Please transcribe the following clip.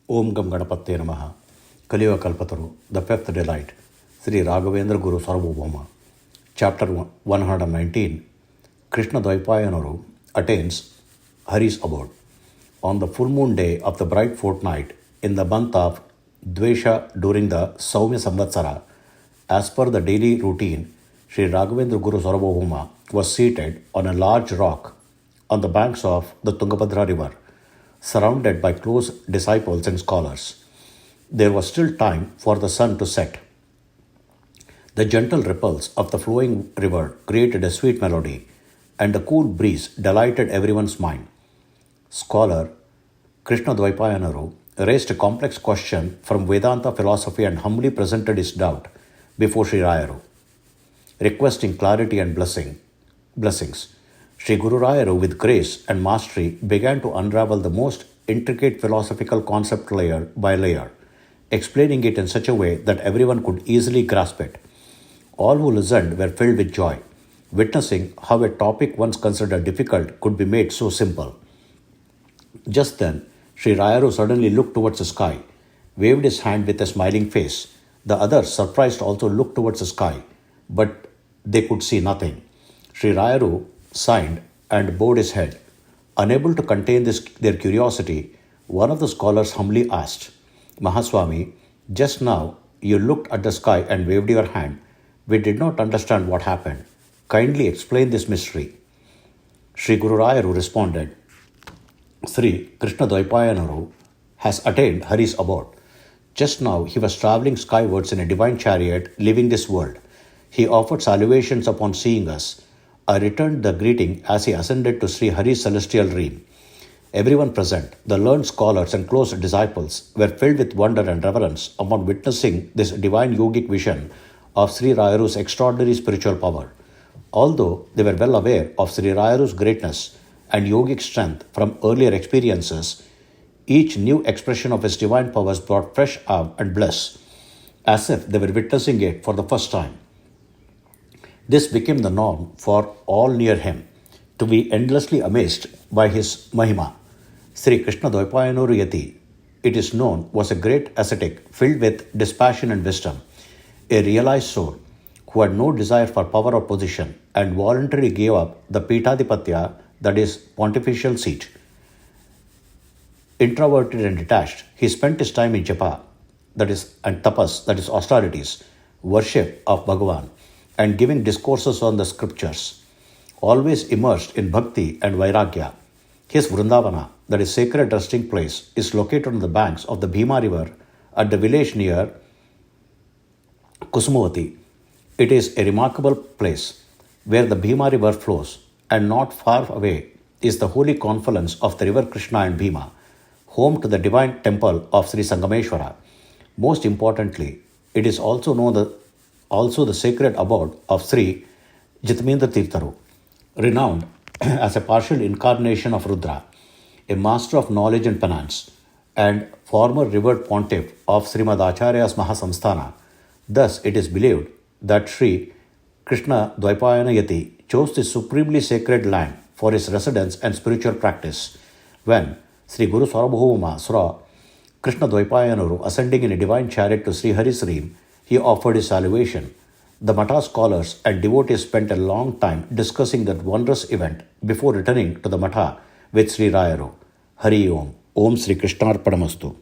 Om Gam Ganapate Namaha. Kaliyugada Kalpataru, the fifth delight. Shri Raghavendra Gurusarvabhauma. Chapter 119. Krishnadwaipayanaru Attains, Hari's Abode. On the full moon day of the bright fortnight in the month of Dvesha during the Saumya Samvatsara, as per the daily routine, Shri Raghavendra Gurusarvabhauma was seated on a large rock on the banks of the Tungabhadra river, surrounded by close disciples and scholars. There was still time for the sun to set. The gentle ripples of the flowing river created a sweet melody, and the cool breeze delighted everyone's mind. Scholar Krishnadwaipayanaru raised a complex question from Vedanta philosophy and humbly presented his doubt before Sri Rayaru, requesting clarity and blessings. Sri Guru Rayaru, with grace and mastery, began to unravel the most intricate philosophical concept layer by layer, explaining it in such a way that everyone could easily grasp it. All who listened were filled with joy, witnessing how a topic once considered difficult could be made so simple. Just then, Sri Rayaru suddenly looked towards the sky, waved his hand with a smiling face. The others, surprised, also looked towards the sky, but they could see nothing. Sri Rayaru sighed and bowed his head. Unable to contain their curiosity, one of the scholars humbly asked, "Mahaswami, just now you looked at the sky and waved your hand. We did not understand what happened. Kindly explain this mystery." Sri Guru Rayaru responded, "Sri Krishnadwaipayanaru has attained Hari's abode. Just now he was travelling skywards in a divine chariot, leaving this world. He offered salutations upon seeing us. I returned the greeting as he ascended to Sri Hari's celestial realm. Everyone present, the learned scholars and close disciples, were filled with wonder and reverence upon witnessing this divine yogic vision of Sri Rayaru's extraordinary spiritual power. Although they were well aware of Sri Rayaru's greatness and yogic strength from earlier experiences, each new expression of his divine powers brought fresh awe and bliss, as if they were witnessing it for the first time. This became the norm for all near him, to be endlessly amazed by his Mahima. Sri Krishnadwaipayanaru Yati, it is known, was a great ascetic filled with dispassion and wisdom, a realized soul who had no desire for power or position and voluntarily gave up the Pitadipatya, that is, pontifical seat. Introverted and detached, he spent his time in japa, that is, and tapas, that is, austerities, worship of Bhagavan, and giving discourses on the scriptures, always immersed in bhakti and vairagya. His Vrindavana, that is, sacred resting place, is located on the banks of the Bhima river at the village near Kusumavati. It is a remarkable place where the Bhima river flows, and not far away is the holy confluence of the river Krishna and Bhima, home to the divine temple of Sri Sangameshwara. Most importantly, it is also the sacred abode of Sri Jitmendra Tirtharu, renowned as a partial incarnation of Rudra, a master of knowledge and penance, and former revered pontiff of Srimad Acharya's Mahasamsthana. Thus, it is believed that Sri Krishnadwaipayanaru Yati chose this supremely sacred land for his residence and spiritual practice. When Sri Gurusarvabhauma saw Krishnadwaipayanaru ascending in a divine chariot to Sri Hari's realm, he offered his salutation. The Mata scholars and devotees spent a long time discussing that wondrous event before returning to the Mata with Sri Rayaru. Hari Om. Om Sri Krishnarpanamastu.